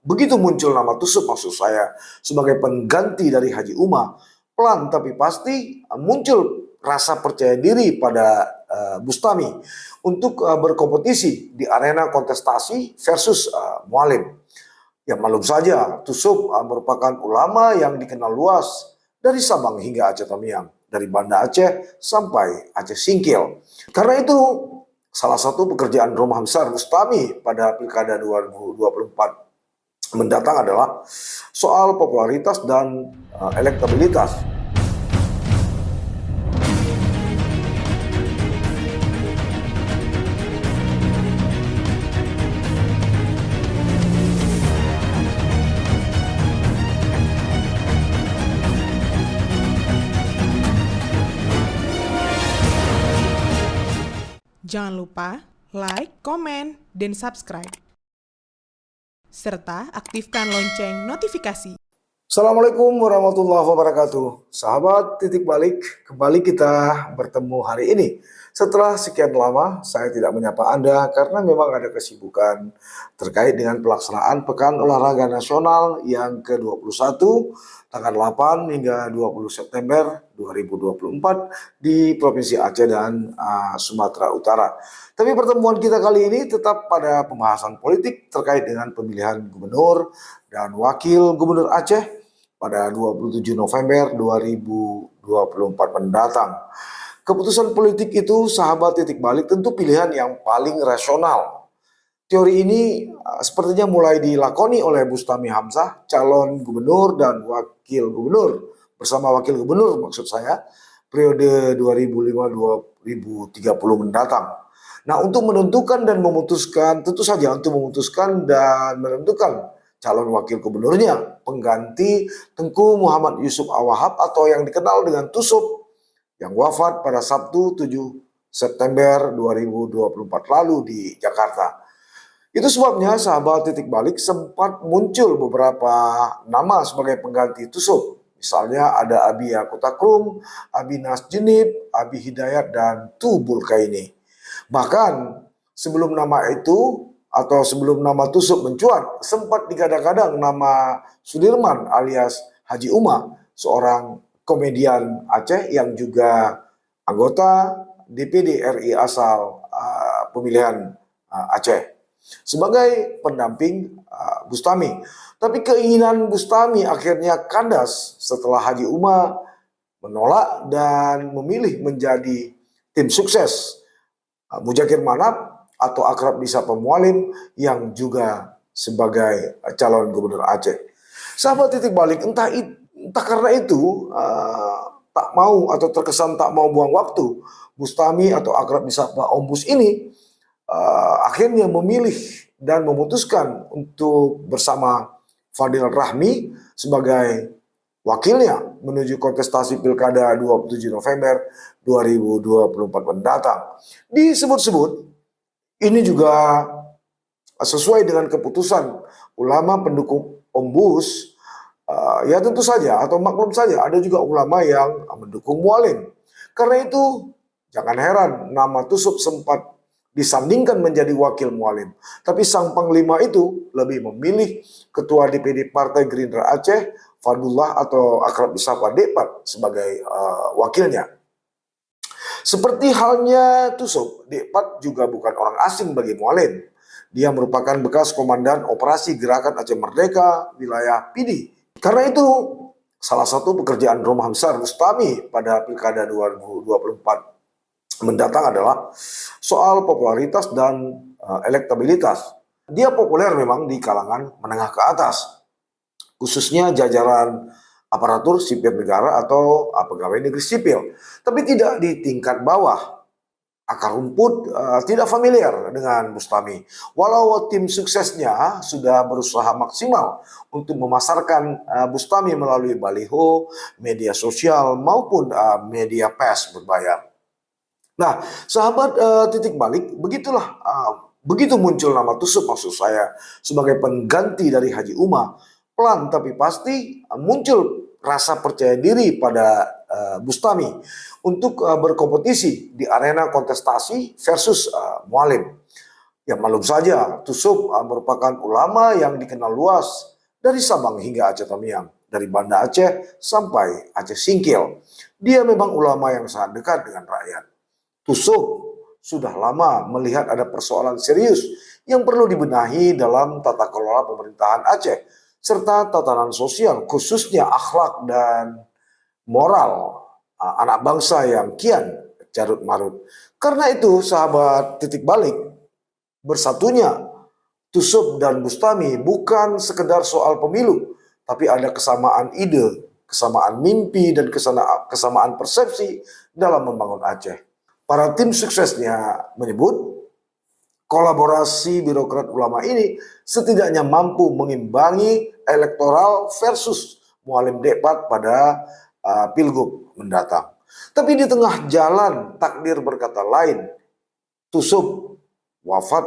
begitu muncul nama Tusuk maksud saya sebagai pengganti dari Haji Umar, pelan tapi pasti muncul rasa percaya diri pada Bustami untuk berkompetisi di arena kontestasi versus Mualim. Ya maklum saja, Tusuk merupakan ulama yang dikenal luas dari Sabang hingga Aceh Tamiang, dari Banda Aceh sampai Aceh Singkil. Karena itu, salah satu pekerjaan rumah besar Bustami pada Pilkada 2024 mendatang adalah soal popularitas dan elektabilitas. Jangan lupa like, komen, dan subscribe. Serta aktifkan lonceng notifikasi. Assalamualaikum warahmatullahi wabarakatuh. Sahabat Titik Balik, kembali kita bertemu hari ini. Setelah sekian lama saya tidak menyapa Anda karena memang ada kesibukan terkait dengan pelaksanaan Pekan Olahraga Nasional yang ke-21 tanggal 8 hingga 20 September 2024 di Provinsi Aceh dan Sumatera Utara. Tapi pertemuan kita kali ini tetap pada pembahasan politik terkait dengan pemilihan gubernur dan wakil gubernur Aceh pada 27 November 2024 mendatang. Keputusan politik itu, sahabat Titik Balik, tentu pilihan yang paling rasional. Teori ini sepertinya mulai dilakoni oleh Bustami Hamzah, calon gubernur dan wakil gubernur, bersama wakil gubernur maksud saya, periode 2005-2030 mendatang. Nah, untuk menentukan dan memutuskan, tentu saja untuk memutuskan dan menentukan calon wakil gubernurnya, pengganti Tengku Muhammad Yusuf Awahab atau yang dikenal dengan Tusuk, yang wafat pada Sabtu 7 September 2024 lalu di Jakarta. Itu sebabnya sahabat Titik Balik sempat muncul beberapa nama sebagai pengganti Tusuk. Misalnya ada Abi Yakutakrum, Abi Nasjenib, Abi Hidayat, dan Tu Bulkaini. Bahkan sebelum nama itu atau sebelum nama Tusuk mencuat, sempat digadang-gadang nama Sudirman alias Haji Umar, seorang komedian Aceh yang juga anggota DPD RI asal pemilihan Aceh, sebagai pendamping Bustami. Tapi keinginan Bustami akhirnya kandas setelah Haji Umar menolak dan memilih menjadi tim sukses Mujakir Manap atau akrab disapa Mualim yang juga sebagai calon gubernur Aceh. Sahabat Titik Balik, entah karena itu tak mau atau terkesan tak mau buang waktu, Bustami atau akrab disapa Ombus ini akhirnya memilih dan memutuskan untuk bersama Fadil Rahmi sebagai wakilnya menuju kontestasi Pilkada 27 November 2024 mendatang. Disebut-sebut ini juga sesuai dengan keputusan ulama pendukung Ombus. Ya tentu saja atau maklum saja ada juga ulama yang mendukung Mualim. Karena itu jangan heran nama Tusuk sempat disandingkan menjadi wakil Mualim. Tapi sang panglima itu lebih memilih ketua DPD Partai Gerindra Aceh, Fadullah atau akrab disapa Depat sebagai wakilnya. Seperti halnya Tusuk, Depat juga bukan orang asing bagi Mualim. Dia merupakan bekas komandan operasi Gerakan Aceh Merdeka wilayah Pidi. Karena itu, salah satu pekerjaan rumah besar Bustami pada Pilkada 2024 mendatang adalah soal popularitas dan elektabilitas. Dia populer memang di kalangan menengah ke atas, khususnya jajaran aparatur sipil negara atau pegawai negeri sipil, tapi tidak di tingkat bawah. Akar rumput tidak familiar dengan Bustami. Walau tim suksesnya sudah berusaha maksimal untuk memasarkan Bustami melalui baliho, media sosial maupun media pers berbayar. Nah, sahabat Titik Balik, begitulah begitu muncul nama Tusuk maksud saya sebagai pengganti dari Haji Umar, pelan tapi pasti muncul rasa percaya diri pada Bustami untuk berkompetisi di arena kontestasi versus Mualim. Ya malum saja, Tusuk merupakan ulama yang dikenal luas dari Sabang hingga Aceh Tamiang, dari Banda Aceh sampai Aceh Singkil. Dia memang ulama yang sangat dekat dengan rakyat. Tusuk sudah lama melihat ada persoalan serius yang perlu dibenahi dalam tata kelola pemerintahan Aceh, serta tatanan sosial, khususnya akhlak dan moral anak bangsa yang kian carut marut. Karena itu, sahabat titik balik, bersatunya Tusuk dan Bustami bukan sekedar soal pemilu, tapi ada kesamaan ide, kesamaan mimpi, dan kesamaan persepsi dalam membangun Aceh. Para tim suksesnya menyebut kolaborasi birokrat ulama ini setidaknya mampu mengimbangi elektoral versus Mualim Dekpat pada pilgub mendatang. Tapi di tengah jalan takdir berkata lain. Tusuk wafat,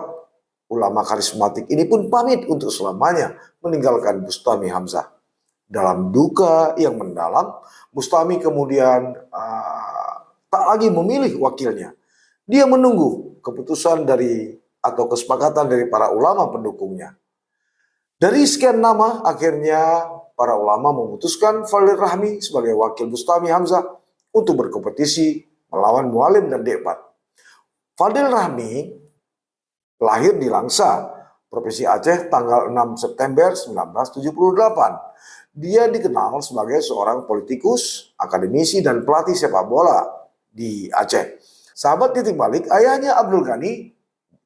ulama karismatik ini pun pamit untuk selamanya meninggalkan Bustami Hamzah. Dalam duka yang mendalam, Bustami kemudian tak lagi memilih wakilnya. Dia menunggu keputusan atau kesepakatan dari para ulama pendukungnya. Dari sekian nama, akhirnya para ulama memutuskan Fadil Rahmi sebagai wakil Bustami Hamzah untuk berkompetisi melawan Mualim dan Dekpat. Fadil Rahmi lahir di Langsa, Provinsi Aceh tanggal 6 September 1978. Dia dikenal sebagai seorang politikus, akademisi, dan pelatih sepak bola di Aceh. Sahabat titik balik, ayahnya Abdul Ghani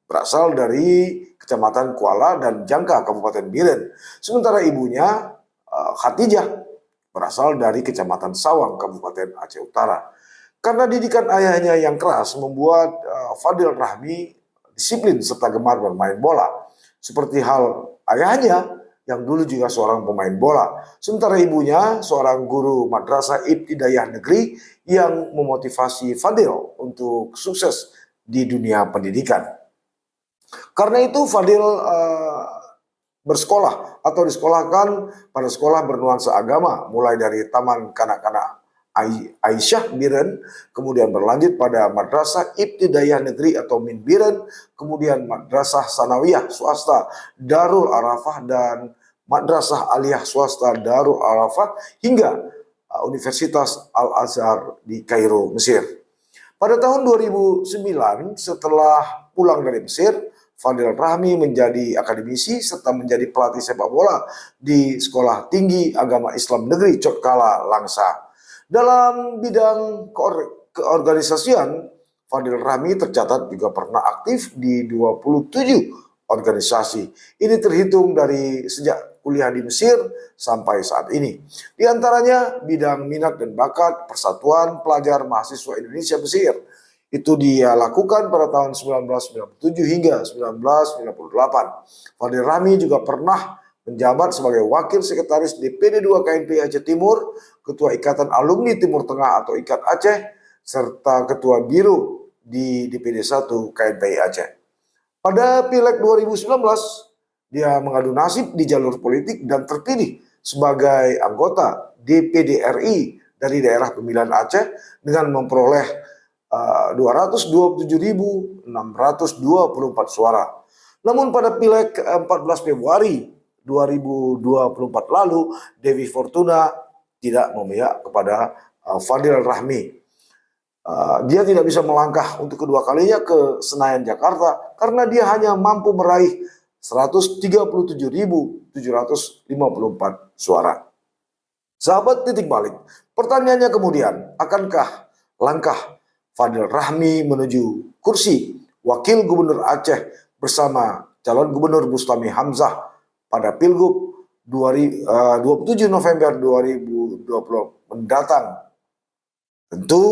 berasal dari Kecamatan Kuala dan Jangka, Kabupaten Biren. Sementara ibunya Khatijah berasal dari Kecamatan Sawang, Kabupaten Aceh Utara. Karena didikan ayahnya yang keras membuat Fadil Rahmi disiplin serta gemar bermain bola. Seperti hal ayahnya yang dulu juga seorang pemain bola. Sementara ibunya seorang guru madrasah ibtidaiyah negeri yang memotivasi Fadil untuk sukses di dunia pendidikan. Karena itu Fadil bersekolah atau disekolahkan pada sekolah bernuansa agama, mulai dari Taman Kanak-kanak Aisyah Biren, kemudian berlanjut pada Madrasah Ibtidaiyah Negeri atau Min Biren, kemudian Madrasah Sanawiyah swasta Darul Arafah, dan Madrasah Aliyah swasta Darul Arafah, hingga Universitas Al-Azhar di Kairo, Mesir. Pada tahun 2009, setelah pulang dari Mesir, Fadil Rahmi menjadi akademisi serta menjadi pelatih sepak bola di Sekolah Tinggi Agama Islam Negeri Cotkala, Langsa. Dalam bidang keorganisasian, Fadil Rahmi tercatat juga pernah aktif di 27 organisasi. Ini terhitung dari sejak kuliah di Mesir sampai saat ini. Di antaranya bidang minat dan bakat Persatuan Pelajar Mahasiswa Indonesia Mesir. Itu dia lakukan pada tahun 1997 hingga 1998. Fadil Rahmi juga pernah menjabat sebagai Wakil Sekretaris DPD 2 KNPI Aceh Timur, Ketua Ikatan Alumni Timur Tengah atau IKAT Aceh, serta Ketua Biro di DPD 1 KNPI Aceh. Pada Pileg 2019, dia mengadu nasib di jalur politik dan terpilih sebagai anggota DPD RI dari daerah pemilihan Aceh dengan memperoleh 227.624 suara. Namun pada Pileg 14 Februari 2024 lalu, Dewi Fortuna tidak memihak kepada Fadil Rahmi. Dia tidak bisa melangkah untuk kedua kalinya ke Senayan, Jakarta, karena dia hanya mampu meraih 137.754 suara. Sahabat titik balik, pertanyaannya kemudian, akankah langkah Fadil Rahmi menuju kursi Wakil Gubernur Aceh bersama calon Gubernur Bustami Hamzah pada Pilgub 27 November 2020 mendatang? Tentu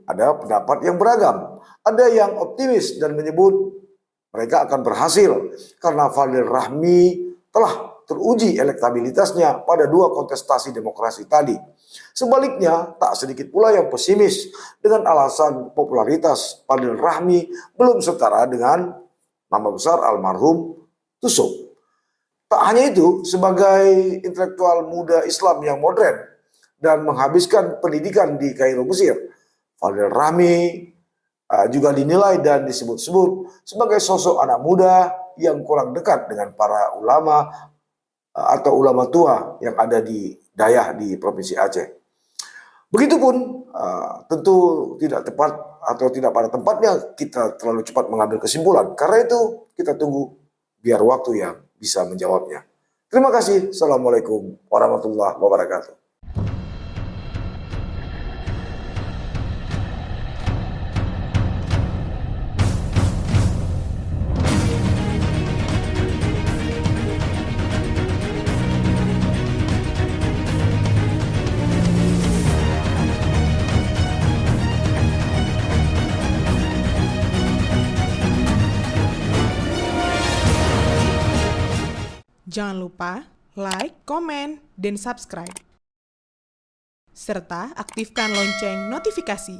ada pendapat yang beragam. Ada yang optimis dan menyebut mereka akan berhasil karena Fadil Rahmi telah teruji elektabilitasnya pada dua kontestasi demokrasi tadi. Sebaliknya, tak sedikit pula yang pesimis dengan alasan popularitas Fadil Rahmi belum setara dengan nama besar almarhum Tusuk. Tak hanya itu, sebagai intelektual muda Islam yang modern dan menghabiskan pendidikan di Kairo, Mesir, Fadil Rahmi juga dinilai dan disebut-sebut sebagai sosok anak muda yang kurang dekat dengan para ulama atau ulama tua yang ada di Dayah di Provinsi Aceh. Begitupun tentu tidak tepat atau tidak pada tempatnya kita terlalu cepat mengambil kesimpulan. Karena itu kita tunggu biar waktu yang bisa menjawabnya. Terima kasih. Assalamualaikum warahmatullahi wabarakatuh. Jangan lupa like, komen, dan subscribe. Serta aktifkan lonceng notifikasi.